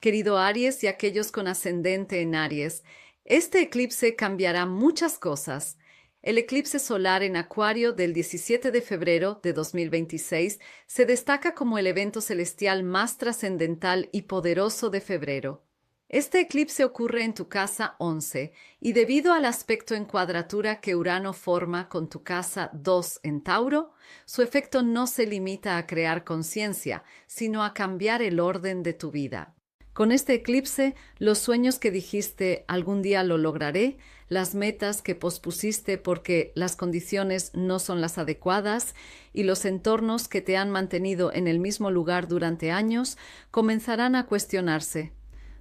Querido Aries y aquellos con ascendente en Aries, este eclipse cambiará muchas cosas. El eclipse solar en Acuario del 17 de febrero de 2026 se destaca como el evento celestial más trascendental y poderoso de febrero. Este eclipse ocurre en tu casa 11 y debido al aspecto en cuadratura que Urano forma con tu casa 2 en Tauro, su efecto no se limita a crear conciencia, sino a cambiar el orden de tu vida. Con este eclipse, los sueños que dijiste algún día lo lograré, las metas que pospusiste porque las condiciones no son las adecuadas y los entornos que te han mantenido en el mismo lugar durante años comenzarán a cuestionarse.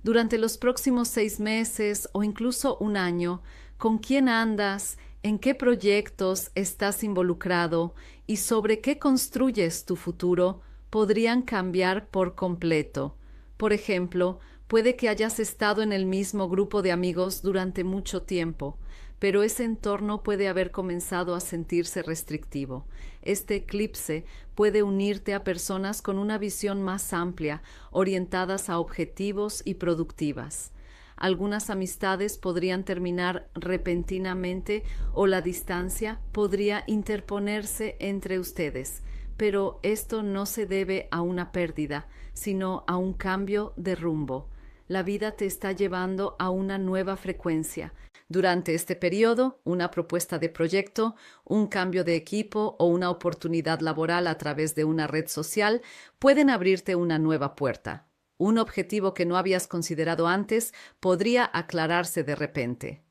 Durante los próximos 6 meses o incluso un año, ¿con quién andas? ¿En qué proyectos estás involucrado? ¿Y sobre qué construyes tu futuro? Podrían cambiar por completo. Por ejemplo, puede que hayas estado en el mismo grupo de amigos durante mucho tiempo, pero ese entorno puede haber comenzado a sentirse restrictivo. Este eclipse puede unirte a personas con una visión más amplia, orientadas a objetivos y productivas. Algunas amistades podrían terminar repentinamente o la distancia podría interponerse entre ustedes, pero esto no se debe a una pérdida, sino a un cambio de rumbo. La vida te está llevando a una nueva frecuencia. Durante este periodo, una propuesta de proyecto, un cambio de equipo o una oportunidad laboral a través de una red social pueden abrirte una nueva puerta. Un objetivo que no habías considerado antes podría aclararse de repente.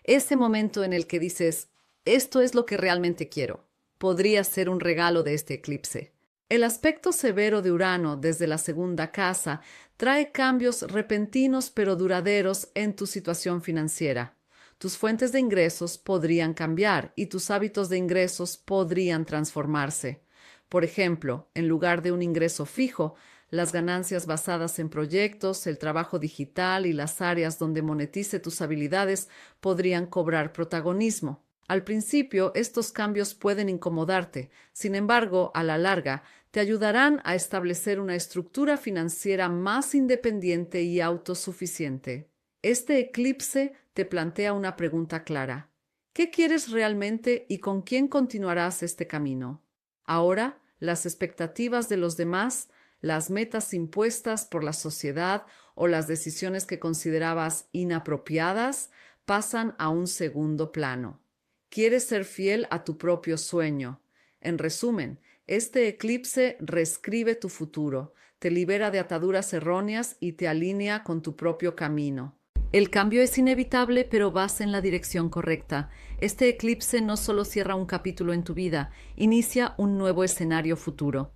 Ese momento en el que dices, esto es lo que realmente quiero, podría ser un regalo de este eclipse. El aspecto severo de Urano desde la segunda casa trae cambios repentinos pero duraderos en tu situación financiera. Tus fuentes de ingresos podrían cambiar y tus hábitos de ingresos podrían transformarse. Por ejemplo, en lugar de un ingreso fijo, las ganancias basadas en proyectos, el trabajo digital y las áreas donde monetice tus habilidades podrían cobrar protagonismo. Al principio, estos cambios pueden incomodarte, sin embargo, a la larga, te ayudarán a establecer una estructura financiera más independiente y autosuficiente. Este eclipse te plantea una pregunta clara. ¿Qué quieres realmente y con quién continuarás este camino? Ahora, las expectativas de los demás, las metas impuestas por la sociedad o las decisiones que considerabas inapropiadas pasan a un segundo plano. Quieres ser fiel a tu propio sueño. En resumen, este eclipse reescribe tu futuro, te libera de ataduras erróneas y te alinea con tu propio camino. El cambio es inevitable, pero vas en la dirección correcta. Este eclipse no solo cierra un capítulo en tu vida, inicia un nuevo escenario futuro.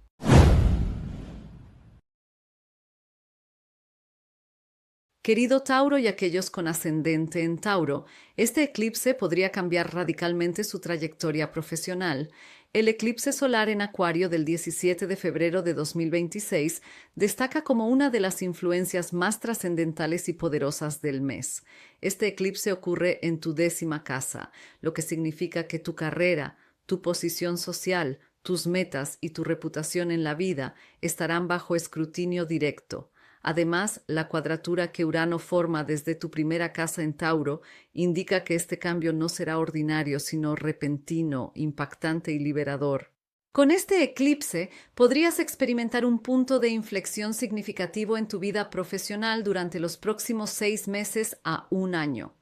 Querido Tauro y aquellos con ascendente en Tauro, este eclipse podría cambiar radicalmente su trayectoria profesional. El eclipse solar en Acuario del 17 de febrero de 2026 destaca como una de las influencias más trascendentales y poderosas del mes. Este eclipse ocurre en tu 10ª casa, lo que significa que tu carrera, tu posición social, tus metas y tu reputación en la vida estarán bajo escrutinio directo. Además, la cuadratura que Urano forma desde tu primera casa en Tauro indica que este cambio no será ordinario, sino repentino, impactante y liberador. Con este eclipse podrías experimentar un punto de inflexión significativo en tu vida profesional durante los próximos 6 meses a un año.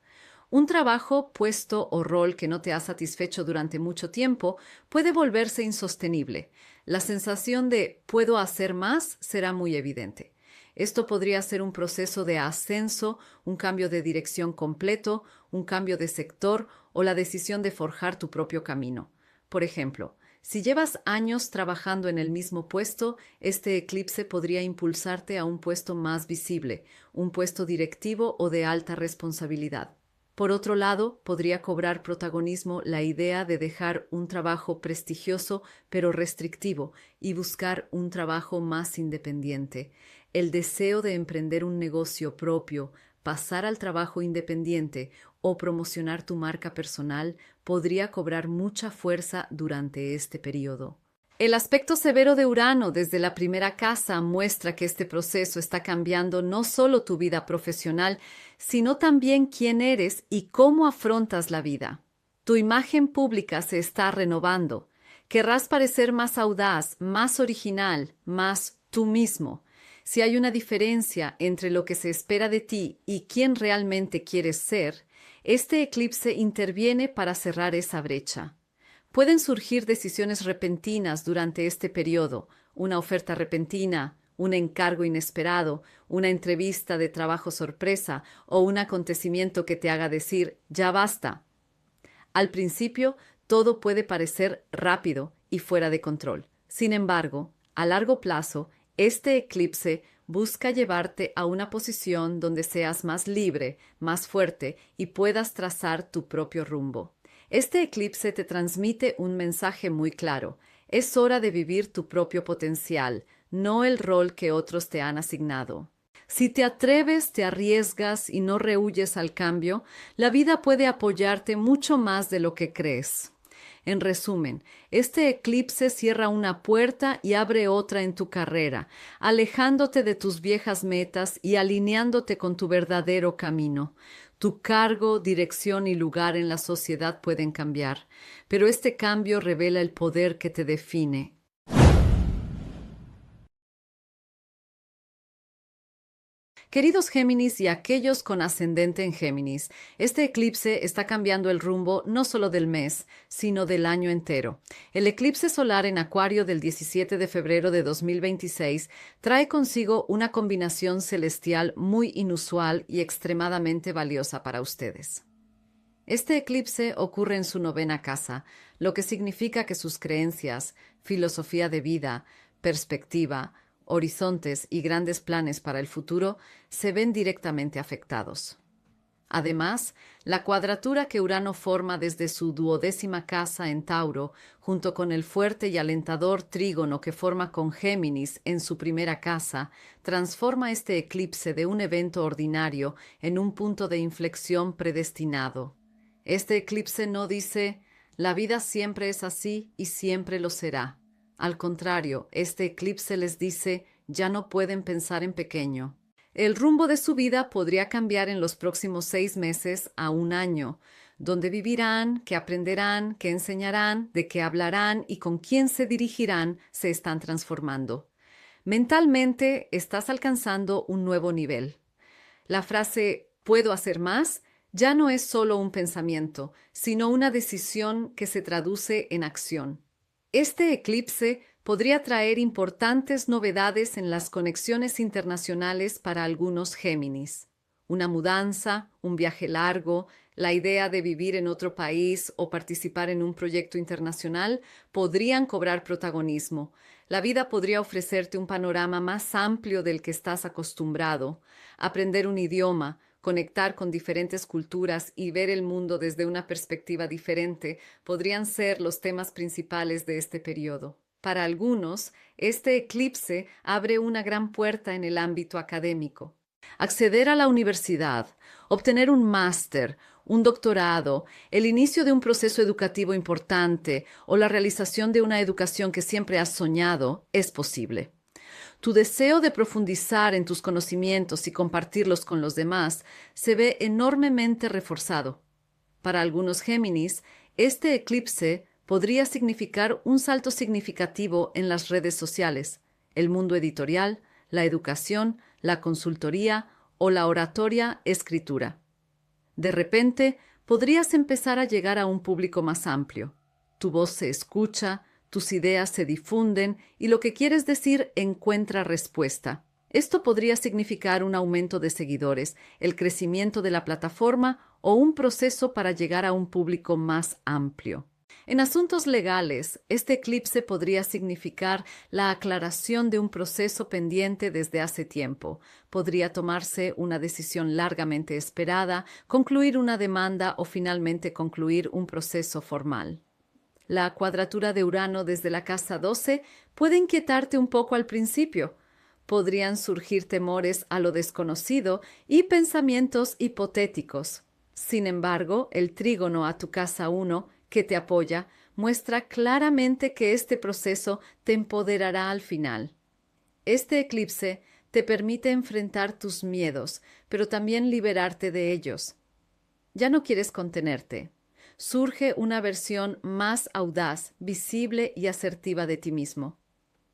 Un trabajo, puesto o rol que no te ha satisfecho durante mucho tiempo puede volverse insostenible. La sensación de «puedo hacer más» será muy evidente. Esto podría ser un proceso de ascenso, un cambio de dirección completo, un cambio de sector o la decisión de forjar tu propio camino. Por ejemplo, si llevas años trabajando en el mismo puesto, este eclipse podría impulsarte a un puesto más visible, un puesto directivo o de alta responsabilidad. Por otro lado, podría cobrar protagonismo la idea de dejar un trabajo prestigioso pero restrictivo y buscar un trabajo más independiente. El deseo de emprender un negocio propio, pasar al trabajo independiente o promocionar tu marca personal podría cobrar mucha fuerza durante este periodo. El aspecto severo de Urano desde la primera casa muestra que este proceso está cambiando no solo tu vida profesional, sino también quién eres y cómo afrontas la vida. Tu imagen pública se está renovando. Querrás parecer más audaz, más original, más tú mismo. Si hay una diferencia entre lo que se espera de ti y quién realmente quieres ser, este eclipse interviene para cerrar esa brecha. Pueden surgir decisiones repentinas durante este periodo, una oferta repentina, un encargo inesperado, una entrevista de trabajo sorpresa o un acontecimiento que te haga decir, ya basta. Al principio, todo puede parecer rápido y fuera de control. Sin embargo, a largo plazo, este eclipse busca llevarte a una posición donde seas más libre, más fuerte y puedas trazar tu propio rumbo. Este eclipse te transmite un mensaje muy claro. Es hora de vivir tu propio potencial, no el rol que otros te han asignado. Si te atreves, te arriesgas y no rehuyes al cambio, la vida puede apoyarte mucho más de lo que crees. En resumen, este eclipse cierra una puerta y abre otra en tu carrera, alejándote de tus viejas metas y alineándote con tu verdadero camino. Tu cargo, dirección y lugar en la sociedad pueden cambiar, pero este cambio revela el poder que te define. Queridos Géminis y aquellos con ascendente en Géminis, este eclipse está cambiando el rumbo no solo del mes, sino del año entero. El eclipse solar en Acuario del 17 de febrero de 2026 trae consigo una combinación celestial muy inusual y extremadamente valiosa para ustedes. Este eclipse ocurre en su novena casa, lo que significa que sus creencias, filosofía de vida, perspectiva, horizontes y grandes planes para el futuro se ven directamente afectados. Además, la cuadratura que Urano forma desde su 12ª casa en Tauro, junto con el fuerte y alentador trígono que forma con Géminis en su primera casa, transforma este eclipse de un evento ordinario en un punto de inflexión predestinado. Este eclipse no dice, la vida siempre es así y siempre lo será. Al contrario, este eclipse les dice, ya no pueden pensar en pequeño. El rumbo de su vida podría cambiar en los próximos 6 meses a un año, donde vivirán, qué aprenderán, qué enseñarán, de qué hablarán y con quién se dirigirán se están transformando. Mentalmente estás alcanzando un nuevo nivel. La frase «puedo hacer más» ya no es solo un pensamiento, sino una decisión que se traduce en acción. Este eclipse podría traer importantes novedades en las conexiones internacionales para algunos Géminis. Una mudanza, un viaje largo, la idea de vivir en otro país o participar en un proyecto internacional podrían cobrar protagonismo. La vida podría ofrecerte un panorama más amplio del que estás acostumbrado. Aprender un idioma, conectar con diferentes culturas y ver el mundo desde una perspectiva diferente podrían ser los temas principales de este periodo. Para algunos, este eclipse abre una gran puerta en el ámbito académico. Acceder a la universidad, obtener un máster, un doctorado, el inicio de un proceso educativo importante o la realización de una educación que siempre has soñado es posible. Tu deseo de profundizar en tus conocimientos y compartirlos con los demás se ve enormemente reforzado. Para algunos Géminis, este eclipse podría significar un salto significativo en las redes sociales, el mundo editorial, la educación, la consultoría o la oratoria escritura. De repente, podrías empezar a llegar a un público más amplio. Tu voz se escucha, tus ideas se difunden y lo que quieres decir encuentra respuesta. Esto podría significar un aumento de seguidores, el crecimiento de la plataforma o un proceso para llegar a un público más amplio. En asuntos legales, este eclipse podría significar la aclaración de un proceso pendiente desde hace tiempo. Podría tomarse una decisión largamente esperada, concluir una demanda o finalmente concluir un proceso formal. La cuadratura de Urano desde la casa 12 puede inquietarte un poco al principio. Podrían surgir temores a lo desconocido y pensamientos hipotéticos. Sin embargo, el trígono a tu casa 1, que te apoya, muestra claramente que este proceso te empoderará al final. Este eclipse te permite enfrentar tus miedos, pero también liberarte de ellos. Ya no quieres contenerte. Surge una versión más audaz, visible y asertiva de ti mismo.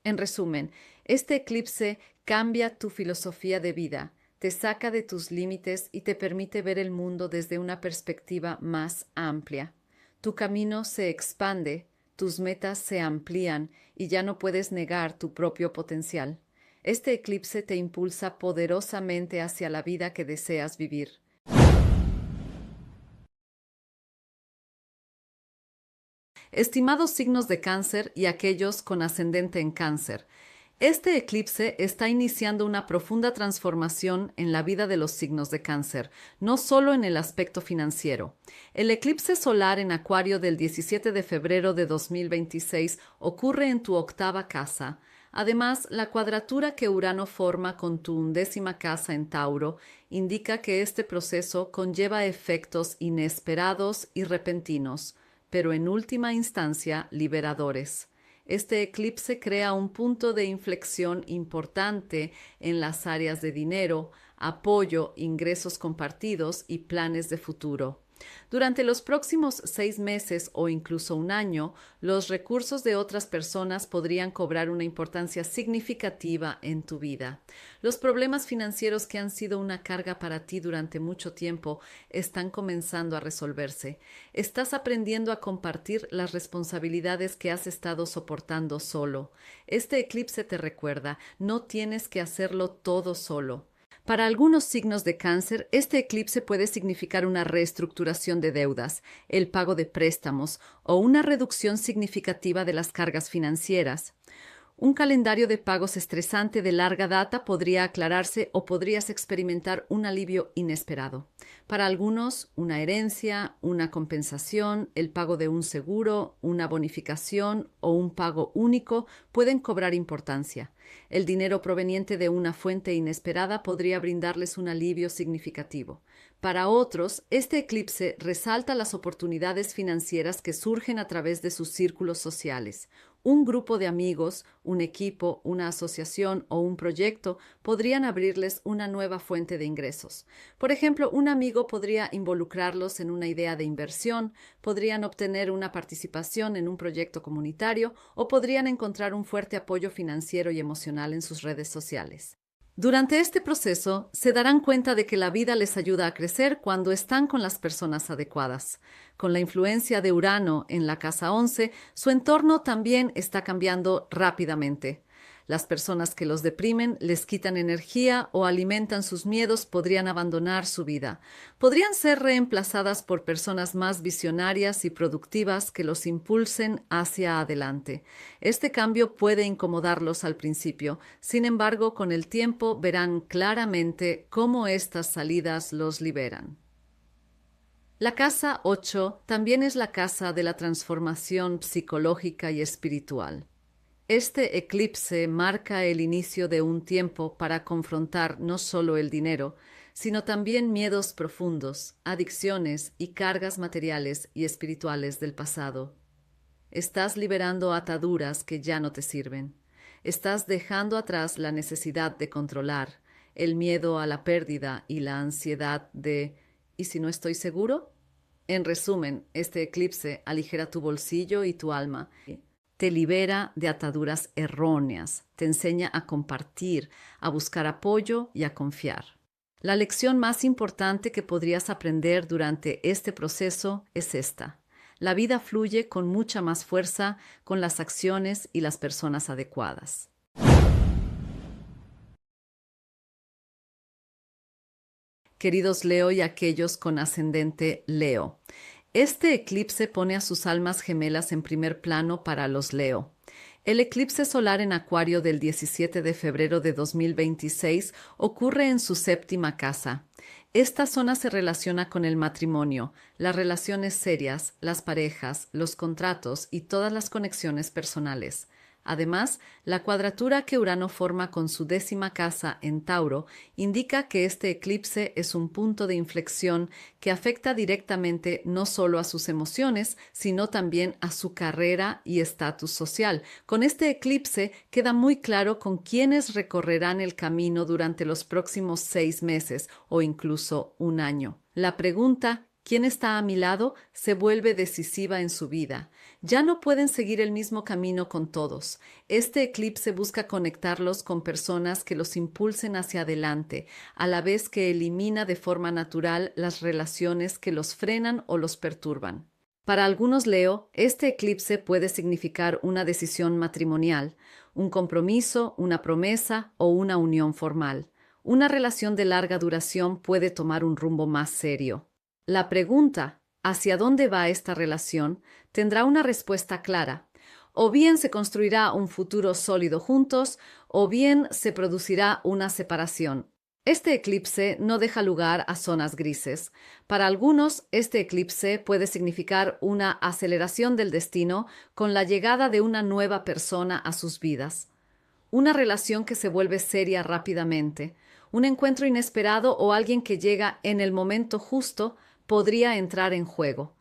En resumen, este eclipse cambia tu filosofía de vida, te saca de tus límites y te permite ver el mundo desde una perspectiva más amplia. Tu camino se expande, tus metas se amplían y ya no puedes negar tu propio potencial. Este eclipse te impulsa poderosamente hacia la vida que deseas vivir. Estimados signos de Cáncer y aquellos con ascendente en Cáncer, este eclipse está iniciando una profunda transformación en la vida de los signos de Cáncer, no solo en el aspecto financiero. El eclipse solar en Acuario del 17 de febrero de 2026 ocurre en tu octava casa. Además, la cuadratura que Urano forma con tu 11ª casa en Tauro indica que este proceso conlleva efectos inesperados y repentinos, pero en última instancia liberadores. Este eclipse crea un punto de inflexión importante en las áreas de dinero, apoyo, ingresos compartidos y planes de futuro. Durante los próximos 6 meses o incluso un año, los recursos de otras personas podrían cobrar una importancia significativa en tu vida. Los problemas financieros que han sido una carga para ti durante mucho tiempo están comenzando a resolverse. Estás aprendiendo a compartir las responsabilidades que has estado soportando solo. Este eclipse te recuerda, no tienes que hacerlo todo solo. Para algunos signos de Cáncer, este eclipse puede significar una reestructuración de deudas, el pago de préstamos o una reducción significativa de las cargas financieras. Un calendario de pagos estresante de larga data podría aclararse o podrías experimentar un alivio inesperado. Para algunos, una herencia, una compensación, el pago de un seguro, una bonificación o un pago único pueden cobrar importancia. El dinero proveniente de una fuente inesperada podría brindarles un alivio significativo. Para otros, este eclipse resalta las oportunidades financieras que surgen a través de sus círculos sociales. Un grupo de amigos, un equipo, una asociación o un proyecto podrían abrirles una nueva fuente de ingresos. Por ejemplo, un amigo podría involucrarlos en una idea de inversión, podrían obtener una participación en un proyecto comunitario o podrían encontrar un fuerte apoyo financiero y emocional en sus redes sociales. Durante este proceso, se darán cuenta de que la vida les ayuda a crecer cuando están con las personas adecuadas. Con la influencia de Urano en la casa 11, su entorno también está cambiando rápidamente. Las personas que los deprimen, les quitan energía o alimentan sus miedos podrían abandonar su vida. Podrían ser reemplazadas por personas más visionarias y productivas que los impulsen hacia adelante. Este cambio puede incomodarlos al principio, sin embargo, con el tiempo verán claramente cómo estas salidas los liberan. La casa 8 también es la casa de la transformación psicológica y espiritual. Este eclipse marca el inicio de un tiempo para confrontar no solo el dinero, sino también miedos profundos, adicciones y cargas materiales y espirituales del pasado. Estás liberando ataduras que ya no te sirven. Estás dejando atrás la necesidad de controlar, el miedo a la pérdida y la ansiedad de ¿y si no estoy seguro? En resumen, este eclipse aligera tu bolsillo y tu alma. Te libera de ataduras erróneas, te enseña a compartir, a buscar apoyo y a confiar. La lección más importante que podrías aprender durante este proceso es esta. La vida fluye con mucha más fuerza con las acciones y las personas adecuadas. Queridos Leo y aquellos con ascendente Leo, este eclipse pone a sus almas gemelas en primer plano para los Leo. El eclipse solar en Acuario del 17 de febrero de 2026 ocurre en su 7ª casa. Esta zona se relaciona con el matrimonio, las relaciones serias, las parejas, los contratos y todas las conexiones personales. Además, la cuadratura que Urano forma con su 10ª casa en Tauro indica que este eclipse es un punto de inflexión que afecta directamente no solo a sus emociones, sino también a su carrera y estatus social. Con este eclipse queda muy claro con quiénes recorrerán el camino durante los próximos 6 meses o incluso un año. La pregunta ¿quién está a mi lado?, se vuelve decisiva en su vida. Ya no pueden seguir el mismo camino con todos. Este eclipse busca conectarlos con personas que los impulsen hacia adelante, a la vez que elimina de forma natural las relaciones que los frenan o los perturban. Para algunos Leo, este eclipse puede significar una decisión matrimonial, un compromiso, una promesa o una unión formal. Una relación de larga duración puede tomar un rumbo más serio. La pregunta, ¿hacia dónde va esta relación?, tendrá una respuesta clara. O bien se construirá un futuro sólido juntos, o bien se producirá una separación. Este eclipse no deja lugar a zonas grises. Para algunos, este eclipse puede significar una aceleración del destino con la llegada de una nueva persona a sus vidas. Una relación que se vuelve seria rápidamente, un encuentro inesperado o alguien que llega en el momento justo podría entrar en juego.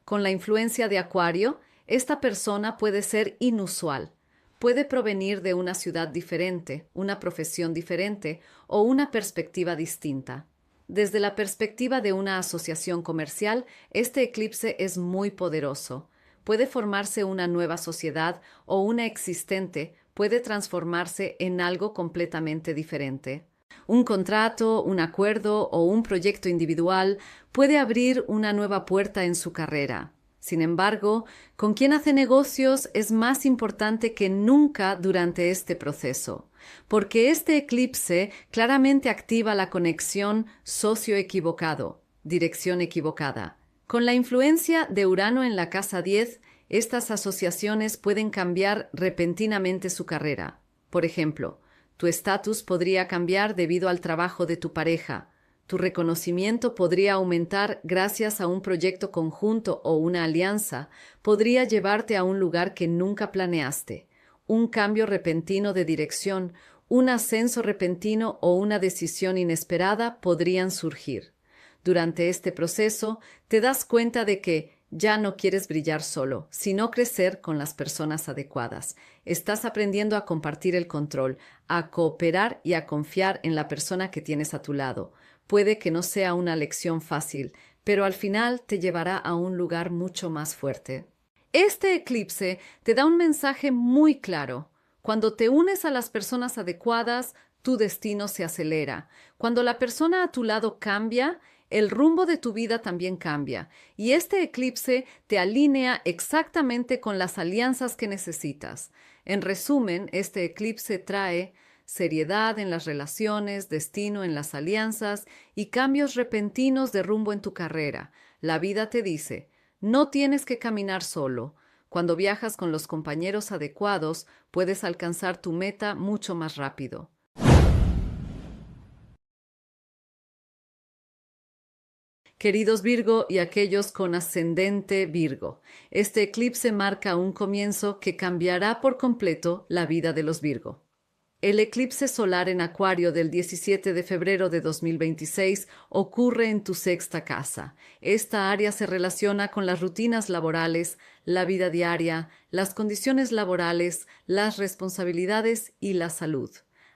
Con la influencia de Acuario, esta persona puede ser inusual. Puede provenir de una ciudad diferente, una profesión diferente o una perspectiva distinta. Desde la perspectiva de una asociación comercial, este eclipse es muy poderoso. Puede formarse una nueva sociedad o una existente puede transformarse en algo completamente diferente. Un contrato, un acuerdo o un proyecto individual puede abrir una nueva puerta en su carrera. Sin embargo, con quien hace negocios es más importante que nunca durante este proceso, porque este eclipse claramente activa la conexión socio equivocado, dirección equivocada. Con la influencia de Urano en la casa 10, estas asociaciones pueden cambiar repentinamente su carrera. Por ejemplo, tu estatus podría cambiar debido al trabajo de tu pareja. Tu reconocimiento podría aumentar gracias a un proyecto conjunto o una alianza. Podría llevarte a un lugar que nunca planeaste. Un cambio repentino de dirección, un ascenso repentino o una decisión inesperada podrían surgir. Durante este proceso, te das cuenta de que ya no quieres brillar solo, sino crecer con las personas adecuadas. Estás aprendiendo a compartir el control, a cooperar y a confiar en la persona que tienes a tu lado. Puede que no sea una lección fácil, pero al final te llevará a un lugar mucho más fuerte. Este eclipse te da un mensaje muy claro. Cuando te unes a las personas adecuadas, tu destino se acelera. Cuando la persona a tu lado cambia, el rumbo de tu vida también cambia, y este eclipse te alinea exactamente con las alianzas que necesitas. En resumen, este eclipse trae seriedad en las relaciones, destino en las alianzas y cambios repentinos de rumbo en tu carrera. La vida te dice, no tienes que caminar solo. Cuando viajas con los compañeros adecuados, puedes alcanzar tu meta mucho más rápido. Queridos Virgo y aquellos con ascendente Virgo, este eclipse marca un comienzo que cambiará por completo la vida de los Virgo. El eclipse solar en Acuario del 17 de febrero de 2026 ocurre en tu 6ª casa. Esta área se relaciona con las rutinas laborales, la vida diaria, las condiciones laborales, las responsabilidades y la salud.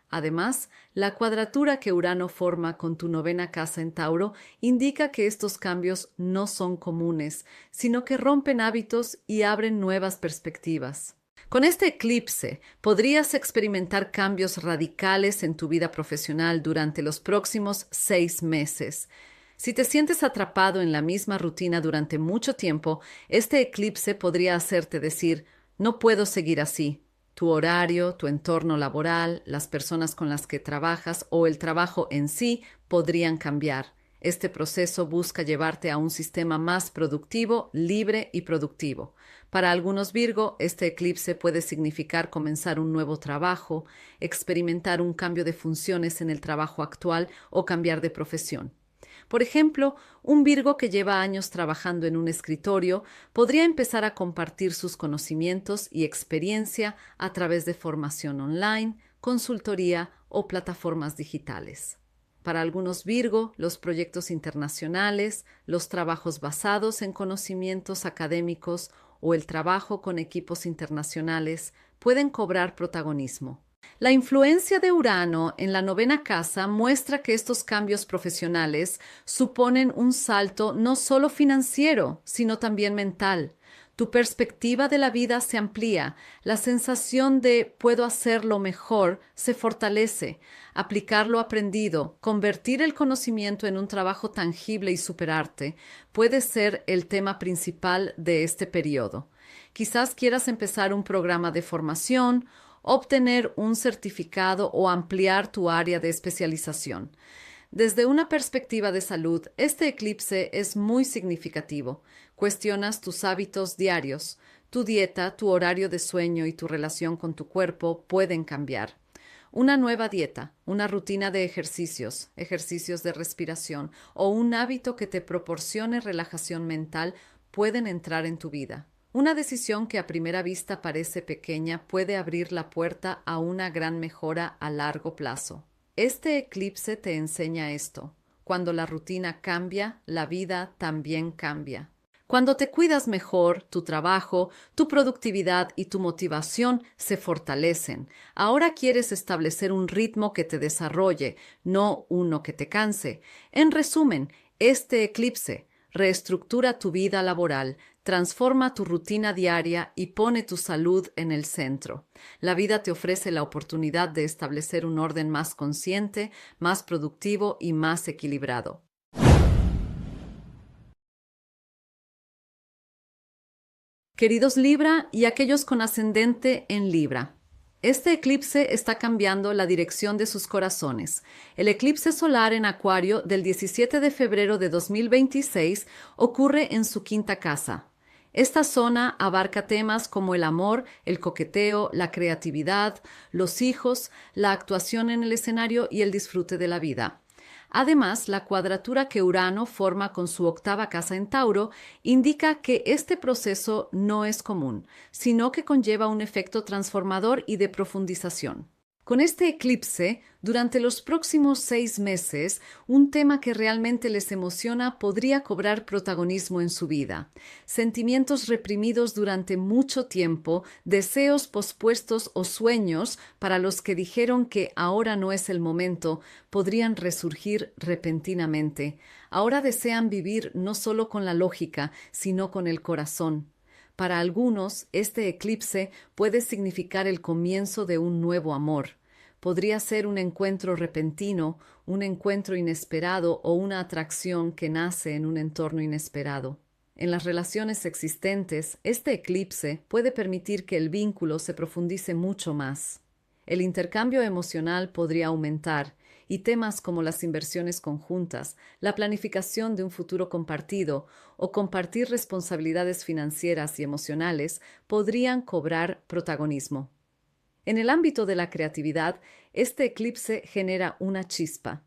Además, la cuadratura que Urano forma con tu 9ª casa en Tauro indica que estos cambios no son comunes, sino que rompen hábitos y abren nuevas perspectivas. Con este eclipse podrías experimentar cambios radicales en tu vida profesional durante los próximos 6 meses. Si te sientes atrapado en la misma rutina durante mucho tiempo, este eclipse podría hacerte decir, no puedo seguir así. Tu horario, tu entorno laboral, las personas con las que trabajas o el trabajo en sí podrían cambiar. Este proceso busca llevarte a un sistema más productivo, libre y productivo. Para algunos Virgo, este eclipse puede significar comenzar un nuevo trabajo, experimentar un cambio de funciones en el trabajo actual o cambiar de profesión. Por ejemplo, un Virgo que lleva años trabajando en un escritorio podría empezar a compartir sus conocimientos y experiencia a través de formación online, consultoría o plataformas digitales. Para algunos Virgo, los proyectos internacionales, los trabajos basados en conocimientos académicos o el trabajo con equipos internacionales pueden cobrar protagonismo. La influencia de Urano en la novena casa muestra que estos cambios profesionales suponen un salto no solo financiero, sino también mental. Tu perspectiva de la vida se amplía, la sensación de puedo hacerlo mejor se fortalece, aplicar lo aprendido, convertir el conocimiento en un trabajo tangible y superarte puede ser el tema principal de este periodo. Quizás quieras empezar un programa de formación, obtener un certificado o ampliar tu área de especialización. Desde una perspectiva de salud, este eclipse es muy significativo. Cuestionas tus hábitos diarios. Tu dieta, tu horario de sueño y tu relación con tu cuerpo pueden cambiar. Una nueva dieta, una rutina de ejercicios, ejercicios de respiración o un hábito que te proporcione relajación mental pueden entrar en tu vida. Una decisión que a primera vista parece pequeña puede abrir la puerta a una gran mejora a largo plazo. Este eclipse te enseña esto. Cuando la rutina cambia, la vida también cambia. Cuando te cuidas mejor, tu trabajo, tu productividad y tu motivación se fortalecen. Ahora quieres establecer un ritmo que te desarrolle, no uno que te canse. En resumen, este eclipse reestructura tu vida laboral, transforma tu rutina diaria y pone tu salud en el centro. La vida te ofrece la oportunidad de establecer un orden más consciente, más productivo y más equilibrado. Queridos Libra y aquellos con ascendente en Libra, este eclipse está cambiando la dirección de sus corazones. El eclipse solar en Acuario del 17 de febrero de 2026 ocurre en su quinta casa. Esta zona abarca temas como el amor, el coqueteo, la creatividad, los hijos, la actuación en el escenario y el disfrute de la vida. Además, la cuadratura que Urano forma con su octava casa en Tauro indica que este proceso no es común, sino que conlleva un efecto transformador y de profundización. Con este eclipse, durante los próximos 6 meses, un tema que realmente les emociona podría cobrar protagonismo en su vida. Sentimientos reprimidos durante mucho tiempo, deseos pospuestos o sueños para los que dijeron que ahora no es el momento, podrían resurgir repentinamente. Ahora desean vivir no solo con la lógica, sino con el corazón. Para algunos, este eclipse puede significar el comienzo de un nuevo amor. Podría ser un encuentro repentino, un encuentro inesperado o una atracción que nace en un entorno inesperado. En las relaciones existentes, este eclipse puede permitir que el vínculo se profundice mucho más. El intercambio emocional podría aumentar y temas como las inversiones conjuntas, la planificación de un futuro compartido o compartir responsabilidades financieras y emocionales podrían cobrar protagonismo. En el ámbito de la creatividad, este eclipse genera una chispa.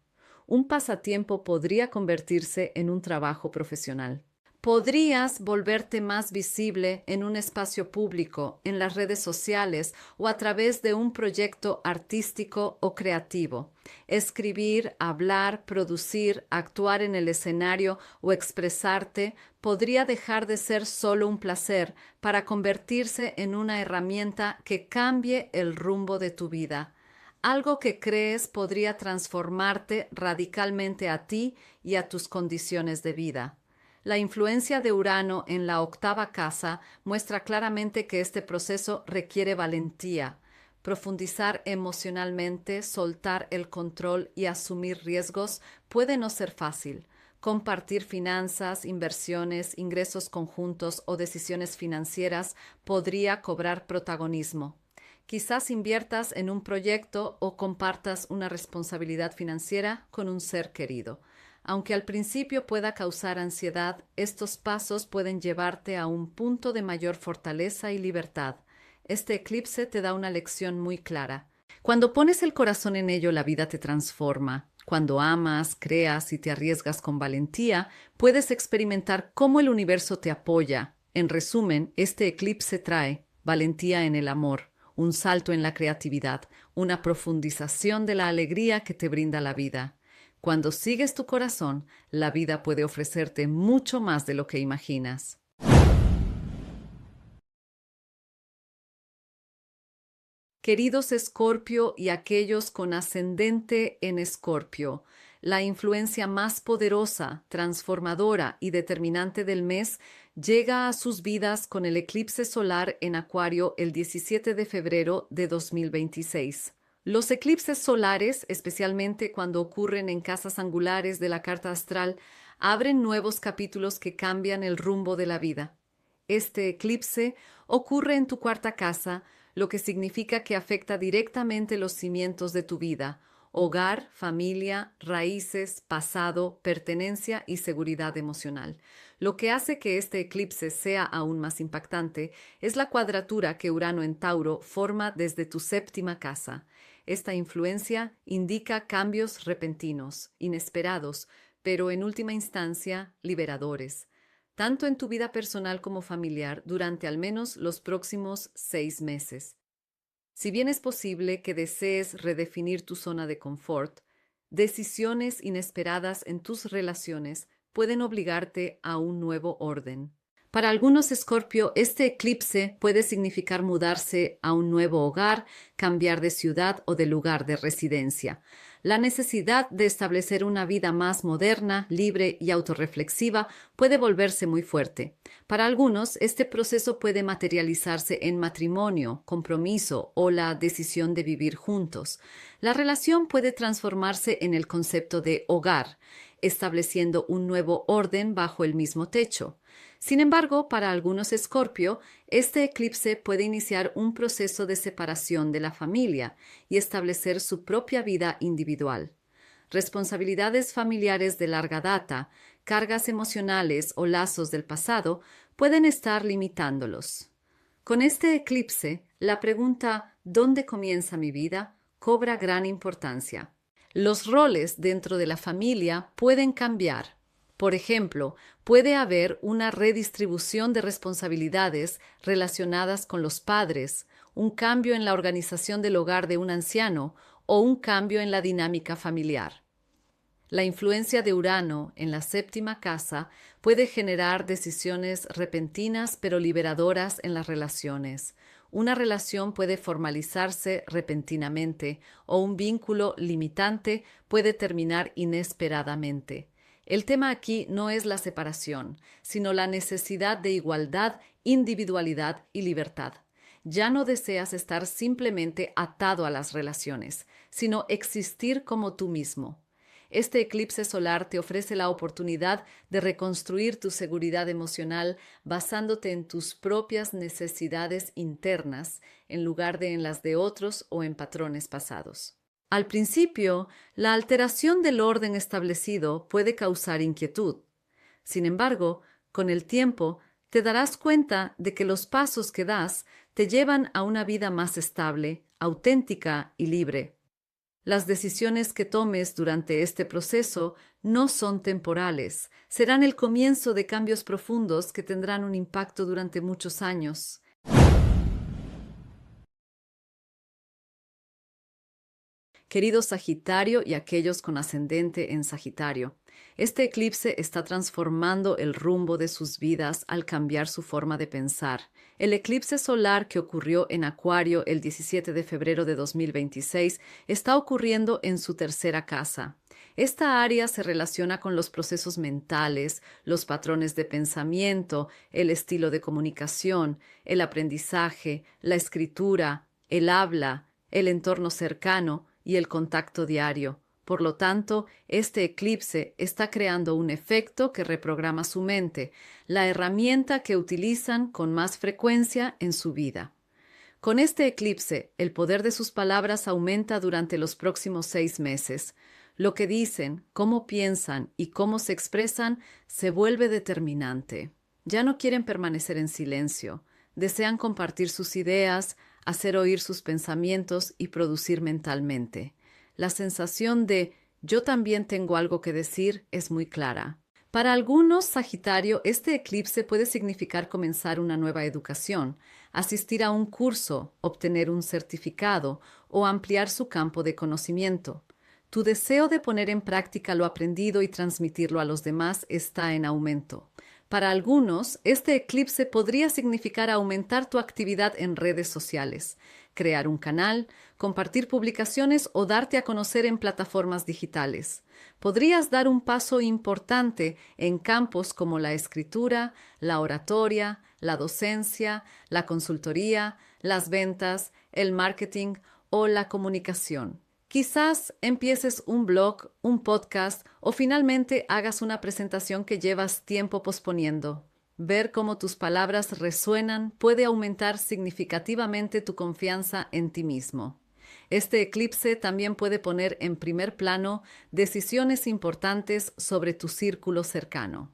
Un pasatiempo podría convertirse en un trabajo profesional. Podrías volverte más visible en un espacio público, en las redes sociales o a través de un proyecto artístico o creativo. Escribir, hablar, producir, actuar en el escenario o expresarte podría dejar de ser solo un placer para convertirse en una herramienta que cambie el rumbo de tu vida. Algo que crees podría transformarte radicalmente a ti y a tus condiciones de vida. La influencia de Urano en la octava casa muestra claramente que este proceso requiere valentía. Profundizar emocionalmente, soltar el control y asumir riesgos puede no ser fácil. Compartir finanzas, inversiones, ingresos conjuntos o decisiones financieras podría cobrar protagonismo. Quizás inviertas en un proyecto o compartas una responsabilidad financiera con un ser querido. Aunque al principio pueda causar ansiedad, estos pasos pueden llevarte a un punto de mayor fortaleza y libertad. Este eclipse te da una lección muy clara. Cuando pones el corazón en ello, la vida te transforma. Cuando amas, creas y te arriesgas con valentía, puedes experimentar cómo el universo te apoya. En resumen, este eclipse trae valentía en el amor, un salto en la creatividad, una profundización de la alegría que te brinda la vida. Cuando sigues tu corazón, la vida puede ofrecerte mucho más de lo que imaginas. Queridos Escorpio y aquellos con ascendente en Escorpio, la influencia más poderosa, transformadora y determinante del mes llega a sus vidas con el eclipse solar en Acuario el 17 de febrero de 2026. Los eclipses solares, especialmente cuando ocurren en casas angulares de la carta astral, abren nuevos capítulos que cambian el rumbo de la vida. Este eclipse ocurre en tu cuarta casa, lo que significa que afecta directamente los cimientos de tu vida: hogar, familia, raíces, pasado, pertenencia y seguridad emocional. Lo que hace que este eclipse sea aún más impactante es la cuadratura que Urano en Tauro forma desde tu séptima casa. Esta influencia indica cambios repentinos, inesperados, pero en última instancia liberadores, tanto en tu vida personal como familiar, durante al menos los próximos 6 meses. Si bien es posible que desees redefinir tu zona de confort, decisiones inesperadas en tus relaciones pueden obligarte a un nuevo orden. Para algunos Escorpio, este eclipse puede significar mudarse a un nuevo hogar, cambiar de ciudad o de lugar de residencia. La necesidad de establecer una vida más moderna, libre y autorreflexiva puede volverse muy fuerte. Para algunos, este proceso puede materializarse en matrimonio, compromiso o la decisión de vivir juntos. La relación puede transformarse en el concepto de hogar, estableciendo un nuevo orden bajo el mismo techo. Sin embargo, para algunos Escorpio, este eclipse puede iniciar un proceso de separación de la familia y establecer su propia vida individual. Responsabilidades familiares de larga data, cargas emocionales o lazos del pasado pueden estar limitándolos. Con este eclipse, la pregunta ¿dónde comienza mi vida? Cobra gran importancia. Los roles dentro de la familia pueden cambiar. Por ejemplo, puede haber una redistribución de responsabilidades relacionadas con los padres, un cambio en la organización del hogar de un anciano o un cambio en la dinámica familiar. La influencia de Urano en la séptima casa puede generar decisiones repentinas pero liberadoras en las relaciones. Una relación puede formalizarse repentinamente o un vínculo limitante puede terminar inesperadamente. El tema aquí no es la separación, sino la necesidad de igualdad, individualidad y libertad. Ya no deseas estar simplemente atado a las relaciones, sino existir como tú mismo. Este eclipse solar te ofrece la oportunidad de reconstruir tu seguridad emocional basándote en tus propias necesidades internas en lugar de en las de otros o en patrones pasados. Al principio, la alteración del orden establecido puede causar inquietud. Sin embargo, con el tiempo, te darás cuenta de que los pasos que das te llevan a una vida más estable, auténtica y libre. Las decisiones que tomes durante este proceso no son temporales, serán el comienzo de cambios profundos que tendrán un impacto durante muchos años. Querido Sagitario y aquellos con ascendente en Sagitario, este eclipse está transformando el rumbo de sus vidas al cambiar su forma de pensar. El eclipse solar que ocurrió en Acuario el 17 de febrero de 2026 está ocurriendo en su tercera casa. Esta área se relaciona con los procesos mentales, los patrones de pensamiento, el estilo de comunicación, el aprendizaje, la escritura, el habla, el entorno cercano y el contacto diario. Por lo tanto, este eclipse está creando un efecto que reprograma su mente, la herramienta que utilizan con más frecuencia en su vida. Con este eclipse, el poder de sus palabras aumenta durante los próximos 6 meses. Lo que dicen, cómo piensan y cómo se expresan se vuelve determinante. Ya no quieren permanecer en silencio. Desean compartir sus ideas, hacer oír sus pensamientos y producir mentalmente. La sensación de Yo también tengo algo que decir, es muy clara. Para algunos, Sagitario, este eclipse puede significar comenzar una nueva educación, asistir a un curso, obtener un certificado o ampliar su campo de conocimiento. Tu deseo de poner en práctica lo aprendido y transmitirlo a los demás está en aumento. Para algunos, este eclipse podría significar aumentar tu actividad en redes sociales, crear un canal, compartir publicaciones o darte a conocer en plataformas digitales. Podrías dar un paso importante en campos como la escritura, la oratoria, la docencia, la consultoría, las ventas, el marketing o la comunicación. Quizás empieces un blog, un podcast o finalmente hagas una presentación que llevas tiempo posponiendo. Ver cómo tus palabras resuenan puede aumentar significativamente tu confianza en ti mismo. Este eclipse también puede poner en primer plano decisiones importantes sobre tu círculo cercano.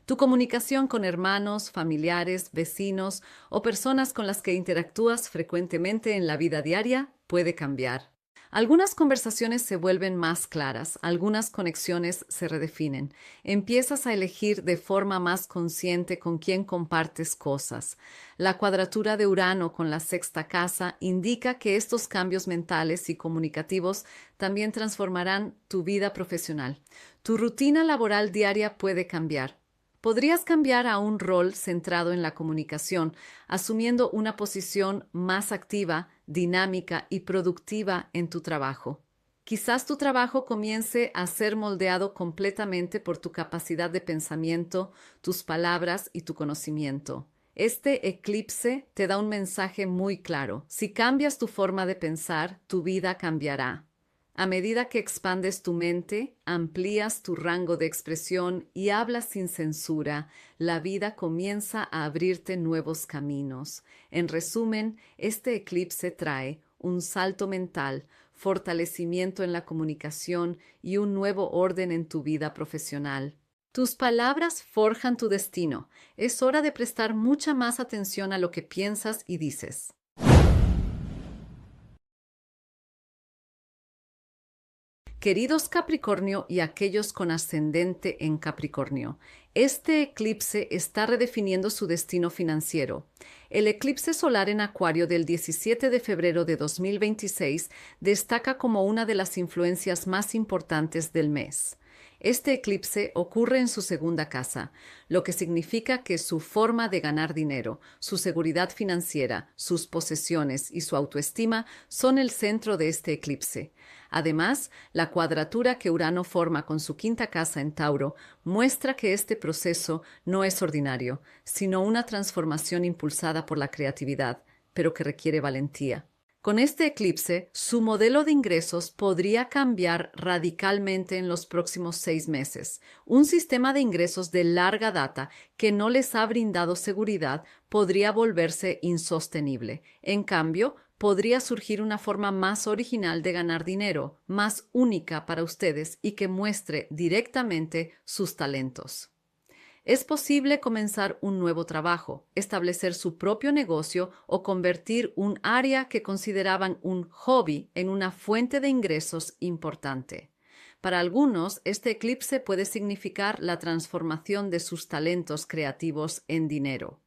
Tu comunicación con hermanos, familiares, vecinos o personas con las que interactúas frecuentemente en la vida diaria puede cambiar. Algunas conversaciones se vuelven más claras, algunas conexiones se redefinen. Empiezas a elegir de forma más consciente con quién compartes cosas. La cuadratura de Urano con la sexta casa indica que estos cambios mentales y comunicativos también transformarán tu vida profesional. Tu rutina laboral diaria puede cambiar. Podrías cambiar a un rol centrado en la comunicación, asumiendo una posición más activa, dinámica y productiva en tu trabajo. Quizás tu trabajo comience a ser moldeado completamente por tu capacidad de pensamiento, tus palabras y tu conocimiento. Este eclipse te da un mensaje muy claro. Si cambias tu forma de pensar, tu vida cambiará. A medida que expandes tu mente, amplías tu rango de expresión y hablas sin censura, la vida comienza a abrirte nuevos caminos. En resumen, este eclipse trae un salto mental, fortalecimiento en la comunicación y un nuevo orden en tu vida profesional. Tus palabras forjan tu destino. Es hora de prestar mucha más atención a lo que piensas y dices. Queridos Capricornio y aquellos con ascendente en Capricornio, este eclipse está redefiniendo su destino financiero. El eclipse solar en Acuario del 17 de febrero de 2026 destaca como una de las influencias más importantes del mes. Este eclipse ocurre en su segunda casa, lo que significa que su forma de ganar dinero, su seguridad financiera, sus posesiones y su autoestima son el centro de este eclipse. Además, la cuadratura que Urano forma con su quinta casa en Tauro muestra que este proceso no es ordinario, sino una transformación impulsada por la creatividad, pero que requiere valentía. Con este eclipse, su modelo de ingresos podría cambiar radicalmente en los próximos 6 meses. Un sistema de ingresos de larga data que no les ha brindado seguridad podría volverse insostenible. En cambio, podría surgir una forma más original de ganar dinero, más única para ustedes y que muestre directamente sus talentos. Es posible comenzar un nuevo trabajo, establecer su propio negocio o convertir un área que consideraban un hobby en una fuente de ingresos importante. Para algunos, este eclipse puede significar la transformación de sus talentos creativos en dinero.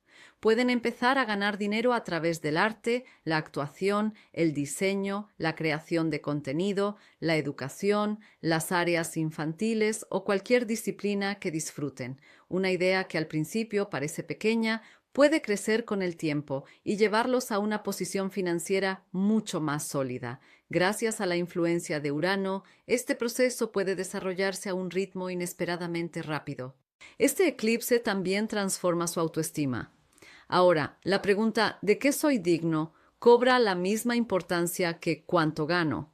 Pueden empezar a ganar dinero a través del arte, la actuación, el diseño, la creación de contenido, la educación, las áreas infantiles o cualquier disciplina que disfruten. Una idea que al principio parece pequeña puede crecer con el tiempo y llevarlos a una posición financiera mucho más sólida. Gracias a la influencia de Urano, este proceso puede desarrollarse a un ritmo inesperadamente rápido. Este eclipse también transforma su autoestima. Ahora, la pregunta ¿de qué soy digno? Cobra la misma importancia que cuánto gano.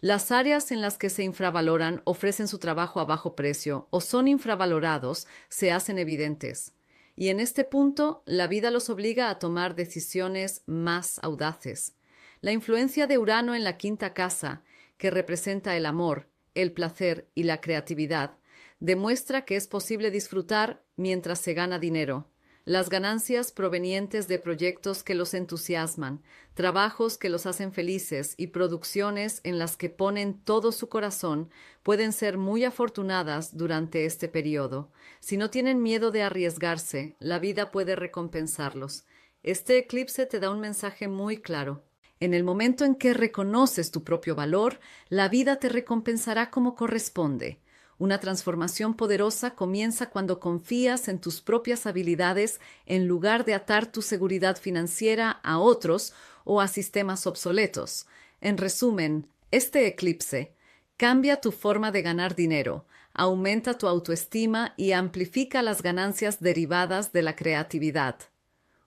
Las áreas en las que se infravaloran ofrecen su trabajo a bajo precio o son infravalorados se hacen evidentes. Y en este punto, la vida los obliga a tomar decisiones más audaces. La influencia de Urano en la quinta casa, que representa el amor, el placer y la creatividad, demuestra que es posible disfrutar mientras se gana dinero. Las ganancias provenientes de proyectos que los entusiasman, trabajos que los hacen felices y producciones en las que ponen todo su corazón pueden ser muy afortunadas durante este periodo. Si no tienen miedo de arriesgarse, la vida puede recompensarlos. Este eclipse te da un mensaje muy claro. En el momento en que reconoces tu propio valor, la vida te recompensará como corresponde. Una transformación poderosa comienza cuando confías en tus propias habilidades en lugar de atar tu seguridad financiera a otros o a sistemas obsoletos. En resumen, este eclipse cambia tu forma de ganar dinero, aumenta tu autoestima y amplifica las ganancias derivadas de la creatividad.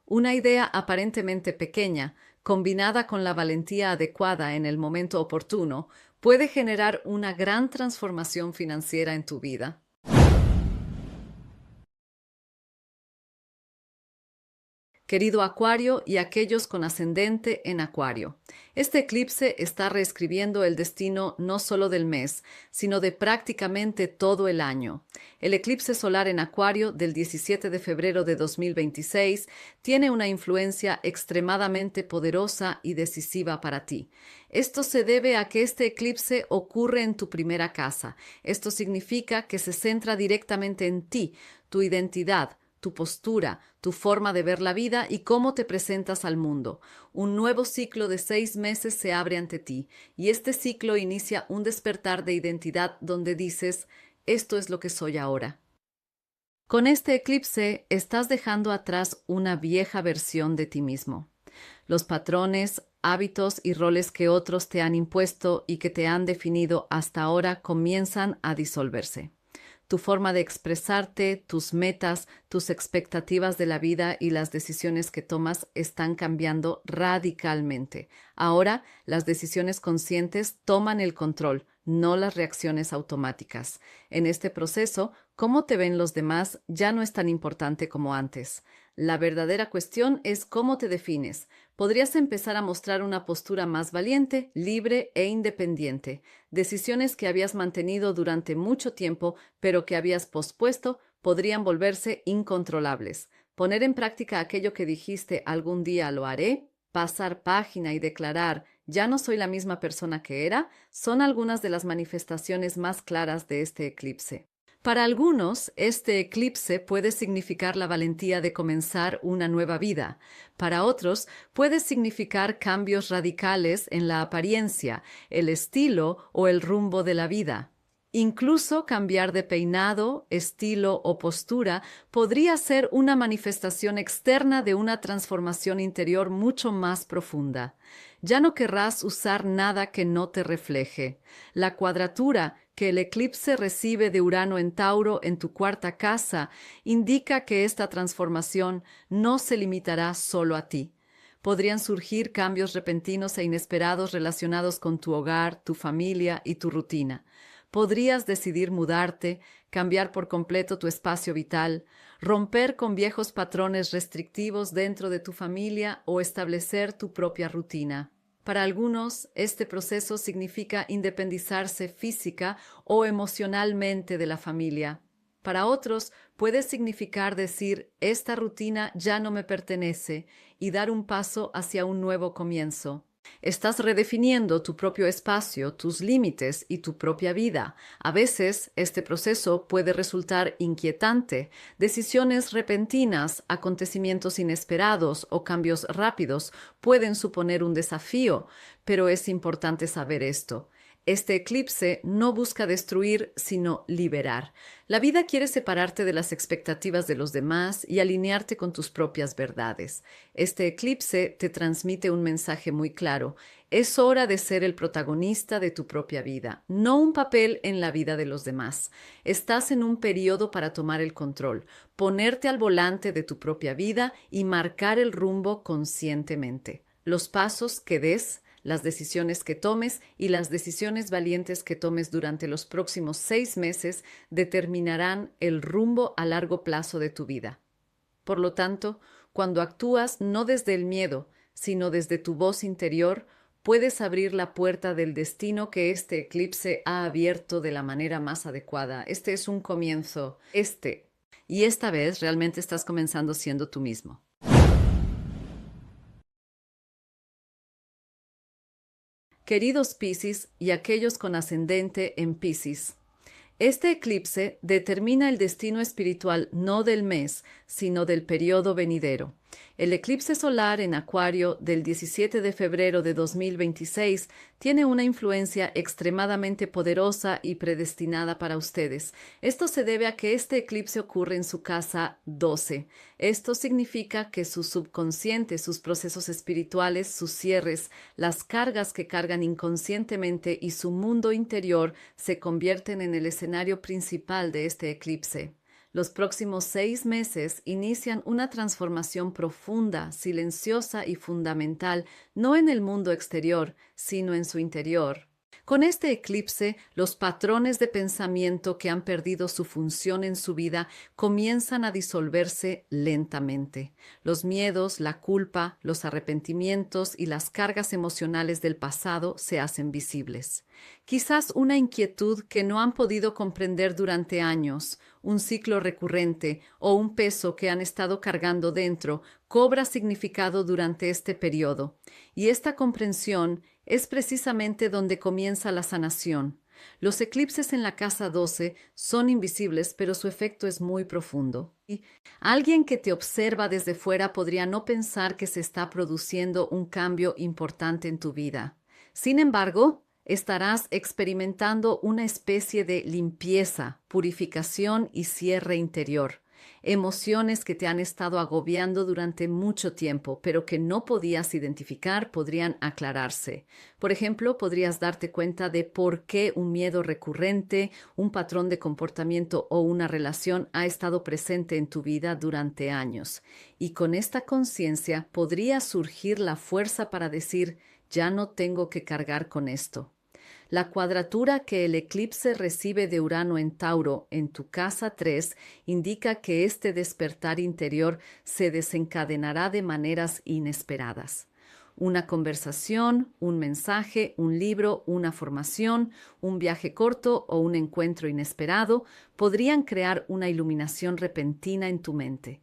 Una idea aparentemente pequeña, combinada con la valentía adecuada en el momento oportuno, puede generar una gran transformación financiera en tu vida. Querido Acuario y aquellos con ascendente en Acuario, este eclipse está reescribiendo el destino no solo del mes, sino de prácticamente todo el año. El eclipse solar en Acuario del 17 de febrero de 2026 tiene una influencia extremadamente poderosa y decisiva para ti. Esto se debe a que este eclipse ocurre en tu primera casa. Esto significa que se centra directamente en ti, tu identidad, tu postura, tu forma de ver la vida y cómo te presentas al mundo. Un nuevo ciclo de 6 meses se abre ante ti, y este ciclo inicia un despertar de identidad donde dices, esto es lo que soy ahora. Con este eclipse estás dejando atrás una vieja versión de ti mismo. Los patrones, hábitos y roles que otros te han impuesto y que te han definido hasta ahora comienzan a disolverse. Tu forma de expresarte, tus metas, tus expectativas de la vida y las decisiones que tomas están cambiando radicalmente. Ahora, las decisiones conscientes toman el control, no las reacciones automáticas. En este proceso, cómo te ven los demás ya no es tan importante como antes. La verdadera cuestión es cómo te defines. Podrías empezar a mostrar una postura más valiente, libre e independiente. Decisiones que habías mantenido durante mucho tiempo, pero que habías pospuesto, podrían volverse incontrolables. Poner en práctica aquello que dijiste algún día lo haré, pasar página y declarar ya no soy la misma persona que era, son algunas de las manifestaciones más claras de este eclipse. Para algunos, este eclipse puede significar la valentía de comenzar una nueva vida. Para otros, puede significar cambios radicales en la apariencia, el estilo o el rumbo de la vida. Incluso cambiar de peinado, estilo o postura podría ser una manifestación externa de una transformación interior mucho más profunda. Ya no querrás usar nada que no te refleje. La cuadratura que el eclipse recibe de Urano en Tauro en tu cuarta casa indica que esta transformación no se limitará solo a ti. Podrían surgir cambios repentinos e inesperados relacionados con tu hogar, tu familia y tu rutina. Podrías decidir mudarte, cambiar por completo tu espacio vital, romper con viejos patrones restrictivos dentro de tu familia o establecer tu propia rutina. Para algunos, este proceso significa independizarse física o emocionalmente de la familia. Para otros, puede significar decir, esta rutina ya no me pertenece y dar un paso hacia un nuevo comienzo. Estás redefiniendo tu propio espacio, tus límites y tu propia vida. A veces, este proceso puede resultar inquietante. Decisiones repentinas, acontecimientos inesperados o cambios rápidos pueden suponer un desafío, pero es importante saber esto. Este eclipse no busca destruir, sino liberar. La vida quiere separarte de las expectativas de los demás y alinearte con tus propias verdades. Este eclipse te transmite un mensaje muy claro. Es hora de ser el protagonista de tu propia vida, no un papel en la vida de los demás. Estás en un periodo para tomar el control, ponerte al volante de tu propia vida y marcar el rumbo conscientemente. Los pasos que des, las decisiones que tomes y las decisiones valientes que tomes durante los próximos 6 meses determinarán el rumbo a largo plazo de tu vida. Por lo tanto, cuando actúas no desde el miedo, sino desde tu voz interior, puedes abrir la puerta del destino que este eclipse ha abierto de la manera más adecuada. Este es un comienzo. y esta vez realmente estás comenzando siendo tú mismo. Queridos Piscis y aquellos con ascendente en Piscis, este eclipse determina el destino espiritual no del mes, sino del periodo venidero. El eclipse solar en Acuario del 17 de febrero de 2026 tiene una influencia extremadamente poderosa y predestinada para ustedes. Esto se debe a que este eclipse ocurre en su casa 12. Esto significa que su subconsciente, sus procesos espirituales, sus cierres, las cargas que cargan inconscientemente y su mundo interior se convierten en el escenario principal de este eclipse. Los próximos 6 meses inician una transformación profunda, silenciosa y fundamental, no en el mundo exterior, sino en su interior. Con este eclipse, los patrones de pensamiento que han perdido su función en su vida comienzan a disolverse lentamente. Los miedos, la culpa, los arrepentimientos y las cargas emocionales del pasado se hacen visibles. Quizás una inquietud que no han podido comprender durante años, un ciclo recurrente o un peso que han estado cargando dentro, cobra significado durante este periodo. Y esta comprensión es precisamente donde comienza la sanación. Los eclipses en la casa 12 son invisibles, pero su efecto es muy profundo. Y alguien que te observa desde fuera podría no pensar que se está produciendo un cambio importante en tu vida. Sin embargo, estarás experimentando una especie de limpieza, purificación y cierre interior. Emociones que te han estado agobiando durante mucho tiempo, pero que no podías identificar, podrían aclararse. Por ejemplo, podrías darte cuenta de por qué un miedo recurrente, un patrón de comportamiento o una relación ha estado presente en tu vida durante años. Y con esta conciencia podría surgir la fuerza para decir: ya no tengo que cargar con esto. La cuadratura que el eclipse recibe de Urano en Tauro en tu casa 3 indica que este despertar interior se desencadenará de maneras inesperadas. Una conversación, un mensaje, un libro, una formación, un viaje corto o un encuentro inesperado podrían crear una iluminación repentina en tu mente.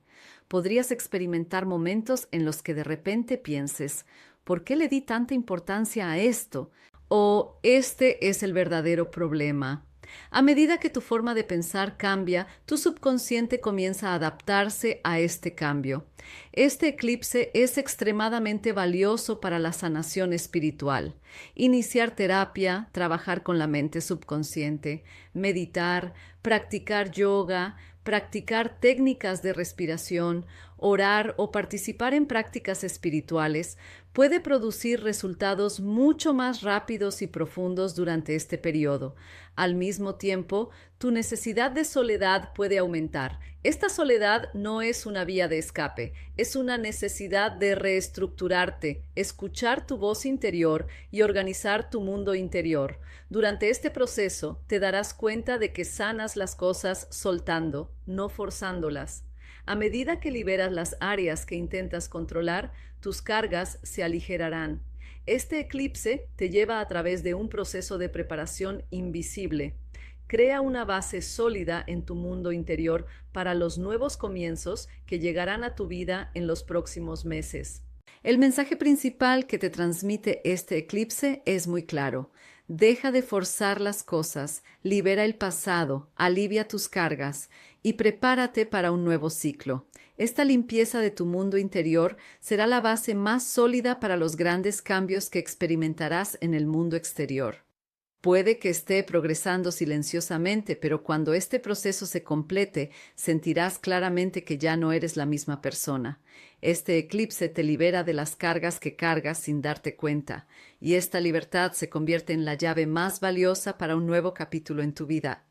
Podrías experimentar momentos en los que de repente pienses: ¿por qué le di tanta importancia a esto? O este es el verdadero problema. A medida que tu forma de pensar cambia, tu subconsciente comienza a adaptarse a este cambio. Este eclipse es extremadamente valioso para la sanación espiritual. Iniciar terapia, trabajar con la mente subconsciente, meditar, practicar yoga, practicar técnicas de respiración, orar o participar en prácticas espirituales puede producir resultados mucho más rápidos y profundos durante este periodo. Al mismo tiempo, tu necesidad de soledad puede aumentar. Esta soledad no es una vía de escape, es una necesidad de reestructurarte, escuchar tu voz interior y organizar tu mundo interior. Durante este proceso te darás cuenta de que sanas las cosas soltando, no forzándolas. A medida que liberas las áreas que intentas controlar, tus cargas se aligerarán. Este eclipse te lleva a través de un proceso de preparación invisible. Crea una base sólida en tu mundo interior para los nuevos comienzos que llegarán a tu vida en los próximos meses. El mensaje principal que te transmite este eclipse es muy claro. Deja de forzar las cosas, libera el pasado, alivia tus cargas y prepárate para un nuevo ciclo. Esta limpieza de tu mundo interior será la base más sólida para los grandes cambios que experimentarás en el mundo exterior. Puede que esté progresando silenciosamente, pero cuando este proceso se complete, sentirás claramente que ya no eres la misma persona. Este eclipse te libera de las cargas que cargas sin darte cuenta, y esta libertad se convierte en la llave más valiosa para un nuevo capítulo en tu vida.